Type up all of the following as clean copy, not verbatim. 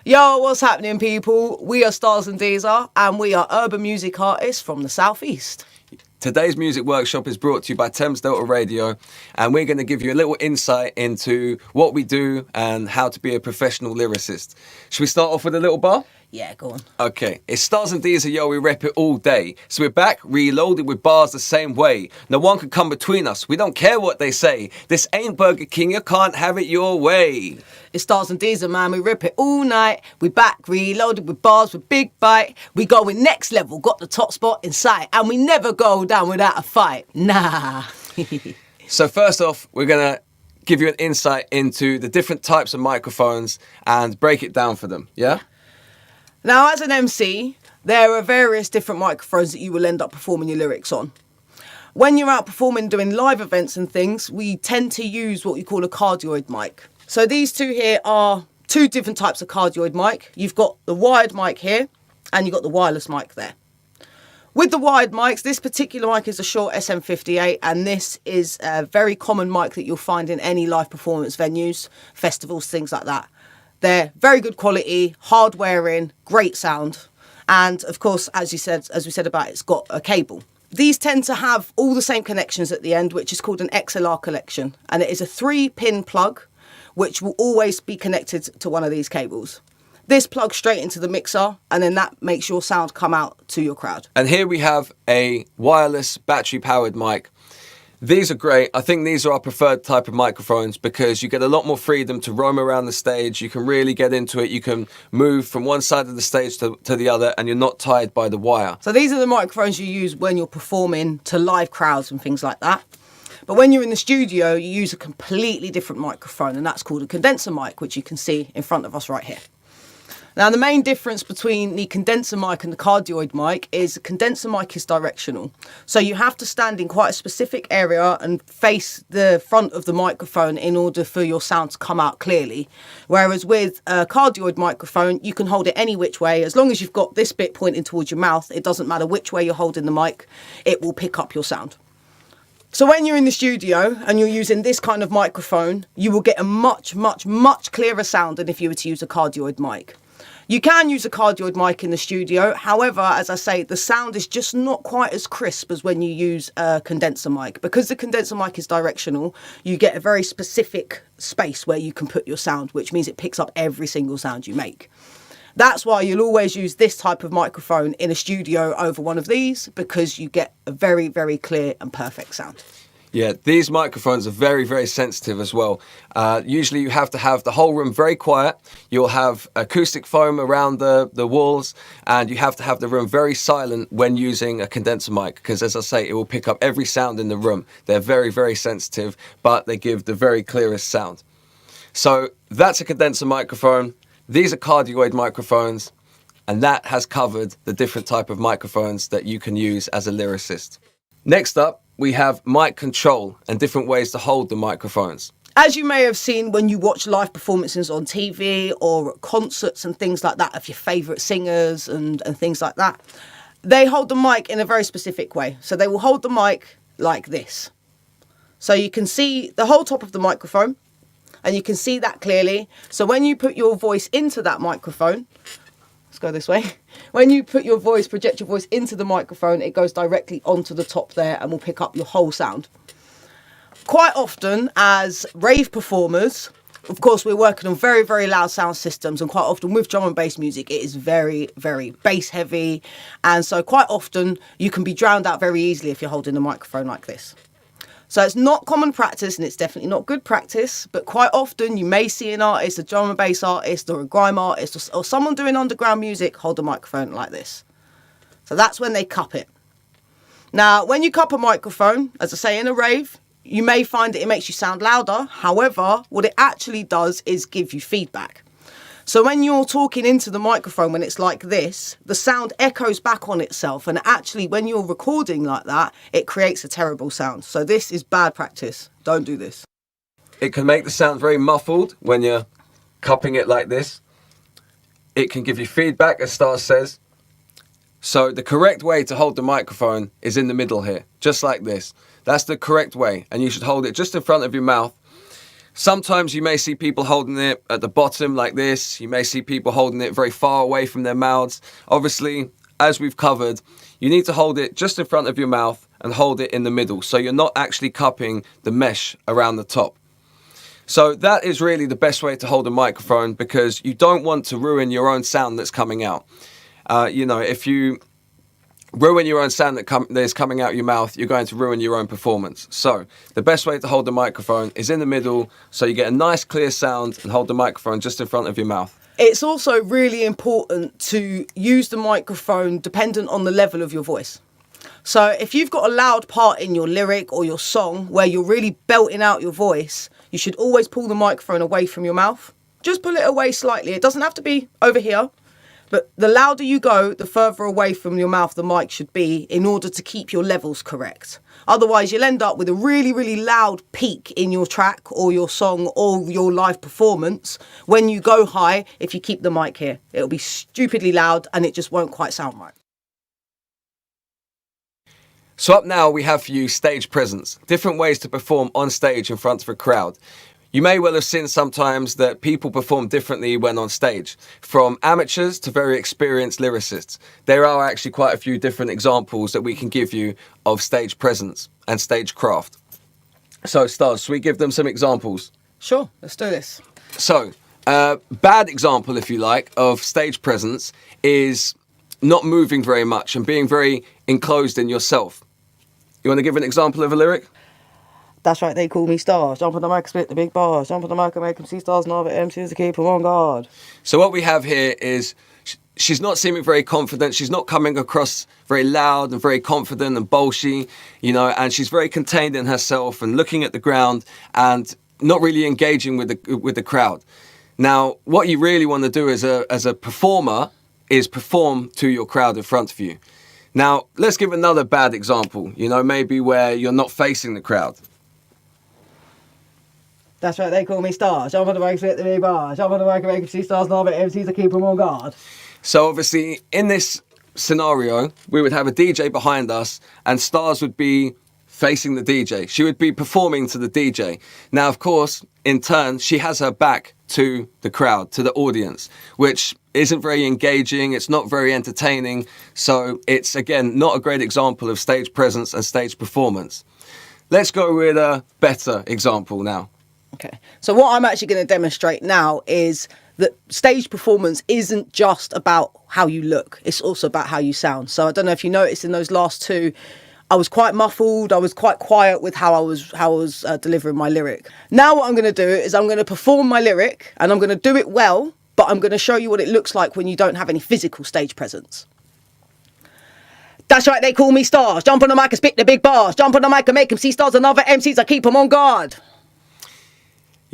Yo, what's happening, people? We are STARZ DEEZA, and we are urban music artists from the southeast. Today's music workshop is brought to you by Thames Radio, and we're going to give you a little insight into what we do and how to be a professional lyricist. Should we start off with a little bar? Yeah, go on. Okay, it's STARZ DEEZA, yo, we rep it all day. So we're back, reloaded with bars the same way. No one can come between us, we don't care what they say. This ain't Burger King, you can't have it your way. It's STARZ DEEZA, man, we rip it all night. We back, reloaded with bars with big bite. We going next level, got the top spot in sight. And we never go down without a fight, nah. So first off, we're going to give you an insight into the different types of microphones and break it down for them, yeah? Now, as an MC, there are various different microphones that you will end up performing your lyrics on. When you're out performing, doing live events and things, we tend to use what you call a cardioid mic. So these two here are two different types of cardioid mic. You've got the wired mic here, and you've got the wireless mic there. With the wired mics, this particular mic is a Short SM58, and this is a very common mic that you'll find in any live performance venues, festivals, things like that. They're very good quality, hard wearing, great sound. And of course, as we said about it, it's got a cable. These tend to have all the same connections at the end, which is called an XLR connection. And it is a 3-pin plug, which will always be connected to one of these cables. This plugs straight into the mixer, and then that makes your sound come out to your crowd. And here we have a wireless battery-powered mic. These are great. I think these are our preferred type of microphones because you get a lot more freedom to roam around the stage. You can really get into it. You can move from one side of the stage to the other, and you're not tied by the wire. So these are the microphones you use when you're performing to live crowds and things like that. But when you're in the studio, you use a completely different microphone, and that's called a condenser mic, which you can see in front of us right here. Now, the main difference between the condenser mic and the cardioid mic is the condenser mic is directional. So you have to stand in quite a specific area and face the front of the microphone in order for your sound to come out clearly. Whereas with a cardioid microphone, you can hold it any which way. As long as you've got this bit pointing towards your mouth, it doesn't matter which way you're holding the mic, it will pick up your sound. So when you're in the studio and you're using this kind of microphone, you will get a much, much, much clearer sound than if you were to use a cardioid mic. You can use a cardioid mic in the studio. However, as I say, the sound is just not quite as crisp as when you use a condenser mic. Because the condenser mic is directional, you get a very specific space where you can put your sound, which means it picks up every single sound you make. That's why you'll always use this type of microphone in a studio over one of these, because you get a very, very clear and perfect sound. Yeah, these microphones are very, very sensitive as well. Usually you have to have the whole room very quiet. You'll have acoustic foam around the walls, and you have to have the room very silent when using a condenser mic, because as I say, it will pick up every sound in the room. They're very, very sensitive, but they give the very clearest sound. So that's a condenser microphone. These are cardioid microphones, and that has covered the different type of microphones that you can use as a lyricist. Next up, we have mic control and different ways to hold the microphones. As you may have seen when you watch live performances on TV or at concerts and things like that of your favourite singers and things like that, they hold the mic in a very specific way. So they will hold the mic like this. So you can see the whole top of the microphone, and you can see that clearly. So when you put your voice into that microphone, let's go this way. When you put your voice, project your voice into the microphone, it goes directly onto the top there and will pick up your whole sound. Quite often as rave performers, of course, we're working on very, very loud sound systems, and quite often with drum and bass music, it is very, very bass heavy. And so quite often you can be drowned out very easily if you're holding a microphone like this. So it's not common practice, and it's definitely not good practice, but quite often you may see an artist, a drum and bass artist or a grime artist or someone doing underground music hold a microphone like this. So that's when they cup it. Now, when you cup a microphone, as I say, in a rave, you may find that it makes you sound louder. However, what it actually does is give you feedback. So when you're talking into the microphone, when it's like this, the sound echoes back on itself. And actually, when you're recording like that, it creates a terrible sound. So this is bad practice. Don't do this. It can make the sound very muffled when you're cupping it like this. It can give you feedback, as STARZ says. So the correct way to hold the microphone is in the middle here, just like this. That's the correct way. And you should hold it just in front of your mouth. Sometimes you may see people holding it at the bottom like this. You may see people holding it very far away from their mouths. Obviously, as we've covered, you need to hold it just in front of your mouth and hold it in the middle, so you're not actually cupping the mesh around the top. So that is really the best way to hold a microphone, because you don't want to ruin your own sound that's coming out. If you ruin your own sound that is coming out your mouth, you're going to ruin your own performance. So the best way to hold the microphone is in the middle, so you get a nice clear sound, and hold the microphone just in front of your mouth. It's also really important to use the microphone dependent on the level of your voice. So if you've got a loud part in your lyric or your song where you're really belting out your voice, you should always pull the microphone away from your mouth. Just pull it away slightly. It doesn't have to be over here. But the louder you go, the further away from your mouth the mic should be, in order to keep your levels correct. Otherwise, you'll end up with a really, really loud peak in your track or your song or your live performance. When you go high, if you keep the mic here, it'll be stupidly loud and it just won't quite sound right. So up now we have for you stage presence, different ways to perform on stage in front of a crowd. You may well have seen sometimes that people perform differently when on stage, from amateurs to very experienced lyricists. There are actually quite a few different examples that we can give you of stage presence and stage craft. So Stars, should we give them some examples? Sure, let's do this. So, bad example, if you like, of stage presence is not moving very much and being very enclosed in yourself. You want to give an example of a lyric? That's right, they call me STARZ. Jump on the mic, split the big bars. Jump on the mic and make them see stars and other MCs to keep them on guard. So what we have here is she's not seeming very confident. She's not coming across very loud and very confident and bolshy, and she's very contained in herself and looking at the ground and not really engaging with the crowd. Now, what you really want to do as a performer is perform to your crowd in front of you. Now, let's give another bad example, maybe where you're not facing the crowd. That's right, they call me STARZ. Jump on the mic, split the big bars. Jump on the mic and make them see stars and other MCs to keep them on guard. So obviously, in this scenario, we would have a DJ behind us and STARZ would be facing the DJ. She would be performing to the DJ. Now, of course, in turn, she has her back to the crowd, to the audience, which isn't very engaging. It's not very entertaining. So it's, again, not a great example of stage presence and stage performance. Let's go with a better example now. Okay, so what I'm actually going to demonstrate now is that stage performance isn't just about how you look, it's also about how you sound. So I don't know if you noticed in those last two, I was quite muffled, I was quite quiet with how I was delivering my lyric. Now what I'm going to do is I'm going to perform my lyric and I'm going to do it well, but I'm going to show you what it looks like when you don't have any physical stage presence. That's right, they call me STARZ. Jump on the mic and spit the big bars. Jump on the mic and make them see stars and other MCs, I keep them on guard.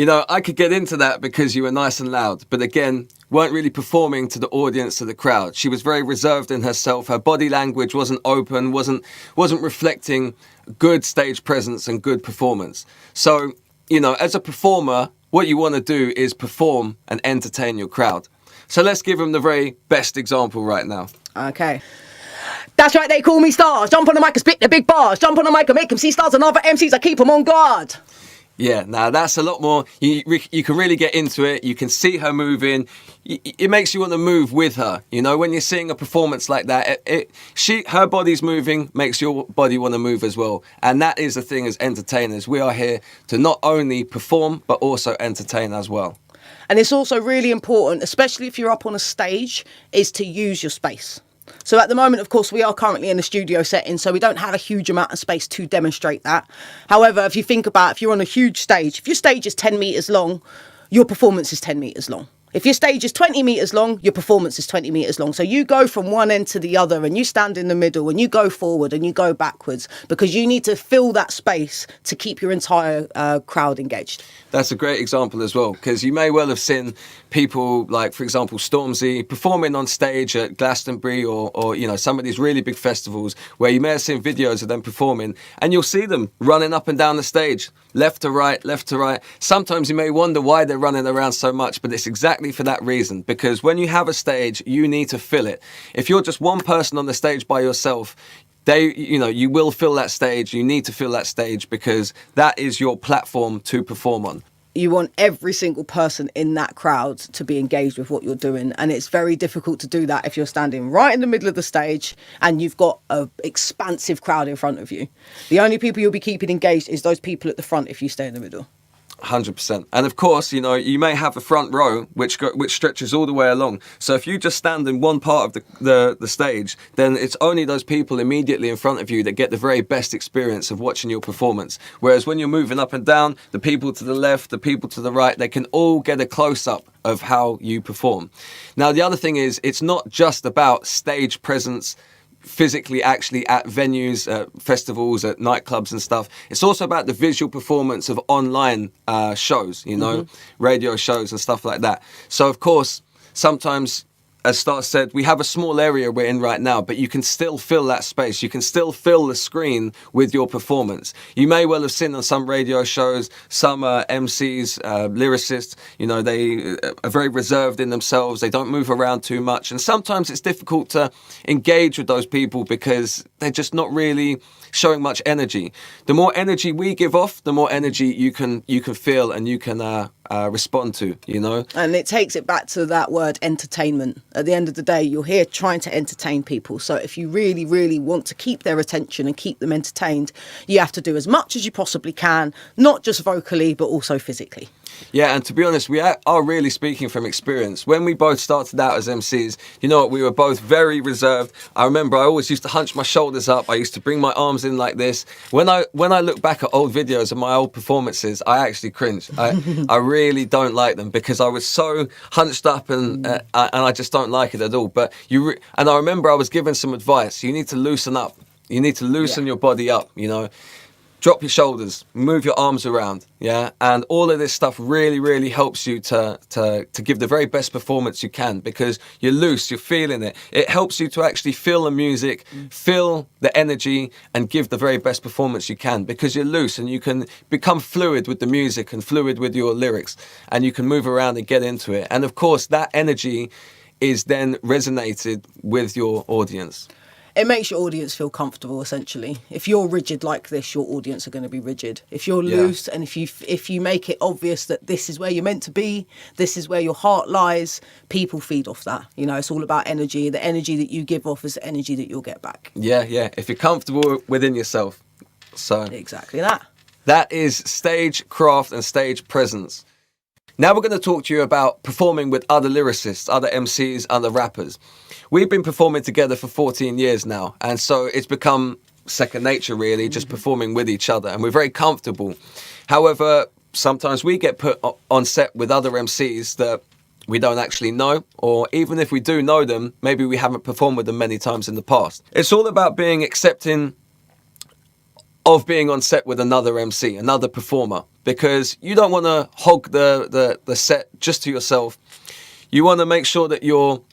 I could get into that because you were nice and loud, but again, weren't really performing to the audience, to the crowd. She was very reserved in herself. Her body language wasn't open, wasn't reflecting good stage presence and good performance. So, as a performer, what you want to do is perform and entertain your crowd. So let's give them the very best example right now. Okay. That's right, they call me STARZ. Jump on the mic and spit the big bars. Jump on the mic and make them see stars and other MCs, I keep them on guard. Yeah, now that's a lot more, you can really get into it, you can see her moving, it makes you want to move with her, when you're seeing a performance like that, her body's moving, makes your body want to move as well, and that is the thing as entertainers, we are here to not only perform, but also entertain as well. And it's also really important, especially if you're up on a stage, is to use your space. So at the moment, of course, we are currently in a studio setting, so we don't have a huge amount of space to demonstrate that. However, if you think about if you're on a huge stage, if your stage is 10 metres long, your performance is 10 metres long. If your stage is 20 metres long, your performance is 20 metres long. So you go from one end to the other and you stand in the middle and you go forward and you go backwards because you need to fill that space to keep your entire crowd engaged. That's a great example as well, because you may well have seen people like, for example, Stormzy performing on stage at Glastonbury or some of these really big festivals where you may have seen videos of them performing and you'll see them running up and down the stage, left to right, left to right. Sometimes you may wonder why they're running around so much, but it's exactly for that reason, because when you have a stage, you need to fill it. If you're just one person on the stage by yourself, you will fill that stage. You need to fill that stage because that is your platform to perform on. You want every single person in that crowd to be engaged with what you're doing. And it's very difficult to do that if you're standing right in the middle of the stage and you've got an expansive crowd in front of you. The only people you'll be keeping engaged is those people at the front if you stay in the middle. 100%. And of course, you know, you may have a front row which stretches all the way along. So if you just stand in one part of the stage, then it's only those people immediately in front of you that get the very best experience of watching your performance. Whereas when you're moving up and down, the people to the left, the people to the right, they can all get a close-up of how you perform. Now, the other thing is, it's not just about stage presence physically actually at venues, festivals, at nightclubs and stuff. It's also about the visual performance of online shows, you know, radio shows and stuff like that. So of course, sometimes, as STARZ said, we have a small area we're in right now, but you can still fill that space. You can still fill the screen with your performance. You may well have seen on some radio shows, some MCs, lyricists, you know, they are very reserved in themselves. They don't move around too much. And sometimes it's difficult to engage with those people because they're just not really showing much energy. The more energy we give off, the more energy you can feel and you can respond to, you know. And it takes it back to that word entertainment. At the end of the day, you're here trying to entertain people. So if you really, really want to keep their attention and keep them entertained, you have to do as much as you possibly can, not just vocally, but also physically. Yeah, and to be honest, we are really speaking from experience. When we both started out as MCs, you know what, we were both very reserved. I remember I always used to hunch my shoulders up. I used to bring my arms in like this. When I look back at old videos of my old performances, I actually cringe. I really don't like them because I was so hunched up and I just don't like it at all. But and I remember I was given some advice. You need to loosen up. You need to loosen your body up, you know. Drop your shoulders, move your arms around, yeah? And all of this stuff really, really helps you to give the very best performance you can because you're loose, you're feeling it. It helps you to actually feel the music, feel the energy, and give the very best performance you can because you're loose and you can become fluid with the music and fluid with your lyrics and you can move around and get into it. And of course, that energy is then resonated with your audience. It makes your audience feel comfortable, essentially. If you're rigid like this, your audience are going to be rigid. If you're loose and if you make it obvious that this is where you're meant to be, this is where your heart lies, people feed off that. You know, it's all about energy. The energy that you give off is the energy that you'll get back. Yeah. If you're comfortable within yourself. So exactly that. That is stage craft and stage presence. Now we're going to talk to you about performing with other lyricists, other MCs, other rappers. We've been performing together for 14 years now, and so it's become second nature, really, just performing with each other, and we're very comfortable. However, sometimes we get put on set with other MCs that we don't actually know, or even if we do know them, maybe we haven't performed with them many times in the past. It's all about being accepting of being on set with another MC, another performer, because you don't want to hog the set just to yourself. You want to make sure that you're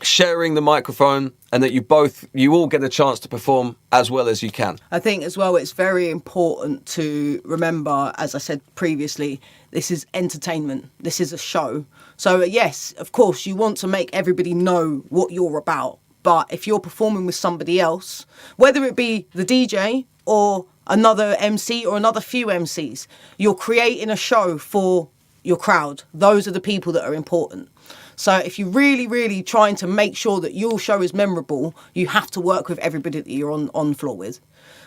sharing the microphone and that you all get a chance to perform as well as you can. I think as well it's very important to remember, as I said previously, this is entertainment. This is a show. So yes, of course, you want to make everybody know what you're about. But if you're performing with somebody else, whether it be the DJ or another MC or another few MCs, you're creating a show for your crowd. Those are the people that are important. So if you're really, really trying to make sure that your show is memorable, you have to work with everybody that you're on floor with.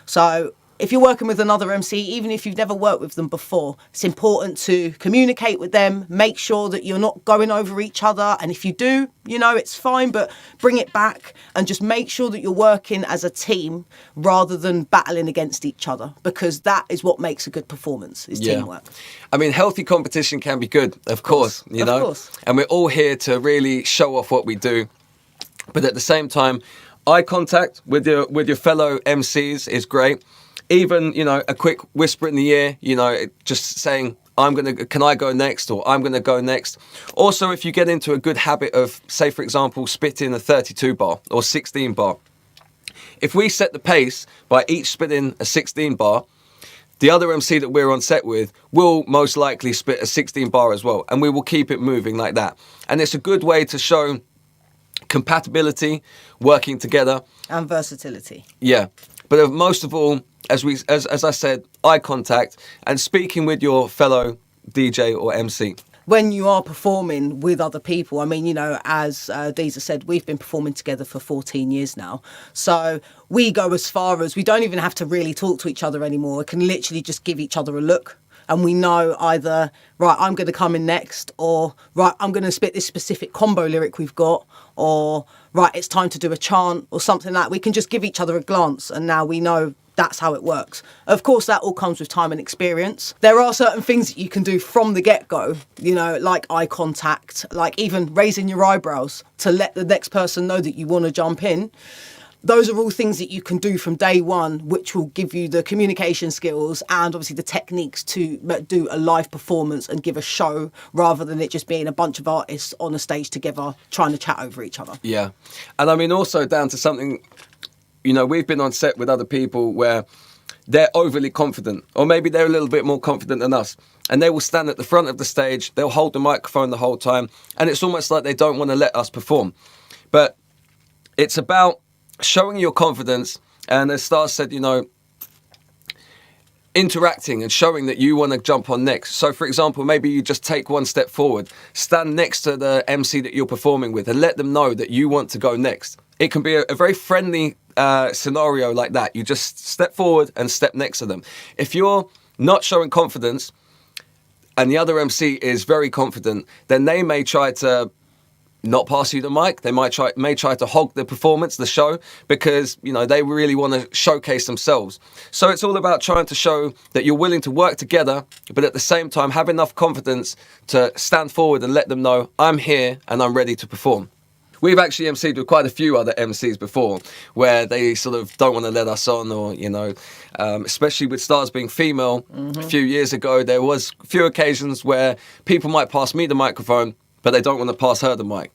So if you're working with another MC, even if you've never worked with them before, it's important to communicate with them, make sure that you're not going over each other. And if you do, you know, it's fine, but bring it back and just make sure that you're working as a team rather than battling against each other, because that is what makes a good performance, is teamwork. I mean, healthy competition can be good, of course, you know, course. And we're all here to really show off what we do. But at the same time, eye contact with your fellow MCs is great. Even, you know, a quick whisper in the ear, you know, just saying, can I go next, or I'm going to go next. Also, if you get into a good habit of, say, for example, spitting a 32 bar or 16 bar, if we set the pace by each spitting a 16 bar, the other MC that we're on set with will most likely spit a 16 bar as well, and we will keep it moving like that. And it's a good way to show compatibility, working together. And versatility. Yeah. But most of all, as I said, eye contact and speaking with your fellow DJ or MC. When you are performing with other people, I mean, you know, as Deeza said, we've been performing together for 14 years now. So we go as far as we don't even have to really talk to each other anymore. We can literally just give each other a look. And we know either, right, I'm going to come in next, or, right, I'm going to spit this specific combo lyric we've got, or, right, it's time to do a chant or something like that. We can just give each other a glance, and now we know that's how it works. Of course, that all comes with time and experience. There are certain things that you can do from the get-go, you know, like eye contact, like even raising your eyebrows to let the next person know that you want to jump in. Those are all things that you can do from day one, which will give you the communication skills and obviously the techniques to do a live performance and give a show, rather than it just being a bunch of artists on a stage together trying to chat over each other. Yeah. And I mean, also down to something, you know, we've been on set with other people where they're overly confident, or maybe they're a little bit more confident than us. And they will stand at the front of the stage, they'll hold the microphone the whole time, and it's almost like they don't want to let us perform. But it's about showing your confidence, and as STARZ said, you know, interacting and showing that you want to jump on next. So for example, maybe you just take one step forward, stand next to the MC that you're performing with, and let them know that you want to go next. It can be a very friendly scenario like that. You just step forward and step next to them. If you're not showing confidence and the other MC is very confident, then they may try to not pass you the mic. They may try to hog the performance, the show, because, you know, they really want to showcase themselves. So it's all about trying to show that you're willing to work together, but at the same time have enough confidence to stand forward and let them know, I'm here and I'm ready to perform. We've actually MC'd with quite a few other MCs before, where they sort of don't want to let us on, or, you know, especially with STARZ being female. A few years ago, there was a few occasions where people might pass me the microphone, but they don't want to pass her the mic.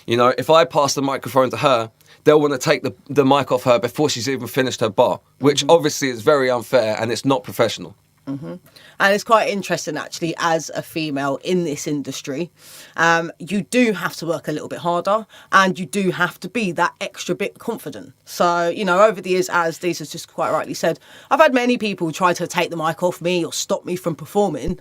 You know, if I pass the microphone to her, they'll want to take the mic off her before she's even finished her bar, which obviously is very unfair and it's not professional. And it's quite interesting, actually, as a female in this industry, you do have to work a little bit harder, and you do have to be that extra bit confident. So, you know, over the years, as Deeza's just quite rightly said, I've had many people try to take the mic off me or stop me from performing.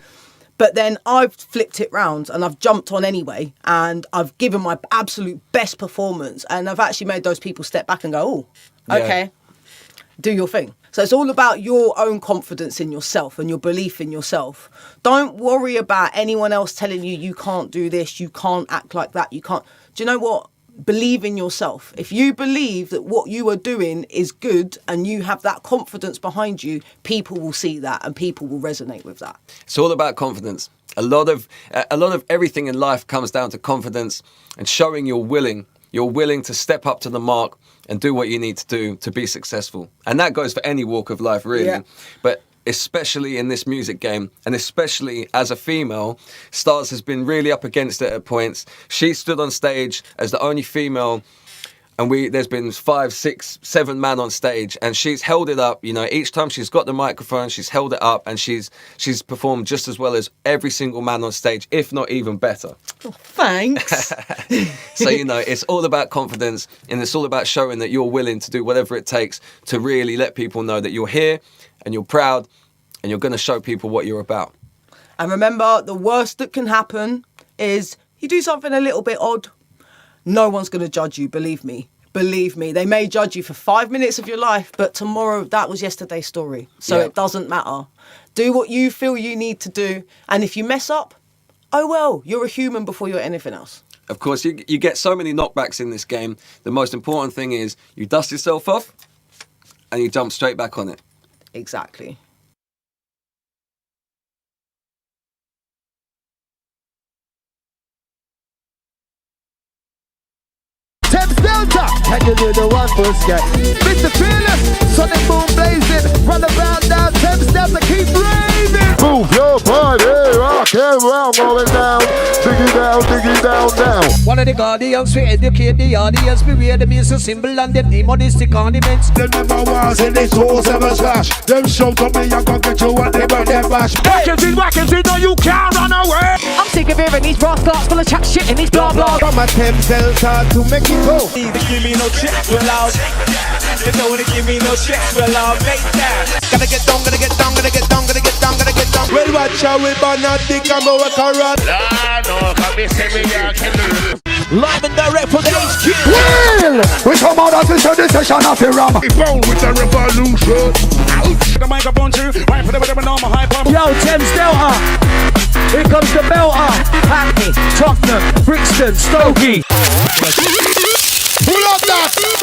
But then I've flipped it round and I've jumped on anyway, and I've given my absolute best performance, and I've actually made those people step back and go, oh, okay, do your thing. So it's all about your own confidence in yourself and your belief in yourself. Don't worry about anyone else telling you you can't do this, you can't act like that, you can't. Do you know what? Believe in yourself. If you believe that what you are doing is good and you have that confidence behind you, people will see that and people will resonate with that. It's all about confidence. A lot of everything in life comes down to confidence and showing you're willing to step up to the mark and do what you need to do to be successful. And that goes for any walk of life, really. Yeah. But especially in this music game, and especially as a female, STARZ has been really up against it at points. She stood on stage as the only female, and there's been 5, 6, 7 men on stage, and she's held it up. You know, each time she's got the microphone, she's held it up, and she's performed just as well as every single man on stage, if not even better. Oh, thanks. So, you know, it's all about confidence, and it's all about showing that you're willing to do whatever it takes to really let people know that you're here and you're proud and you're going to show people what you're about. And remember, the worst that can happen is you do something a little bit odd. No one's going to judge you, believe me. Believe me. They may judge you for 5 minutes of your life, but tomorrow, that was yesterday's story. So It doesn't matter. Do what you feel you need to do. And if you mess up, oh well, you're a human before you're anything else. Of course, you get so many knockbacks in this game. The most important thing is you dust yourself off and you jump straight back on it. Exactly. Thames Delta, can you do the one for skate? Mr. Fearless, sonic boom blazing, run around down Thames Delta, keep raving. Move your body, rock and roll, going down, diggy down, down. One of the guardians we educate the audience, we wear the music symbol and them demonistic ornaments. Them never was in this whole 7 slash. Them shout at me, I gon' get you what they burn them bash. Wackins, no you can't run away. I'm sick of hearing these brass clocks full of chat shit and these blah blah. From a Thames Delta to make it go. Need to give me no checks, well I'll. You don't wanna give me no checks, well I'll make that. Gotta get down, gotta get down, gotta get down, gotta get down, gotta get down. Well Girl, watch how we burn a dick and go work a rat. Live and direct from the HQ. Well, we come out of this session of the ram. We bound with the revolution. The microphone too. Right for the normal hype. Yo, Thames Delta. Here comes the belter. Hackney, Tottenham, Brixton, Stokey. Pull up that.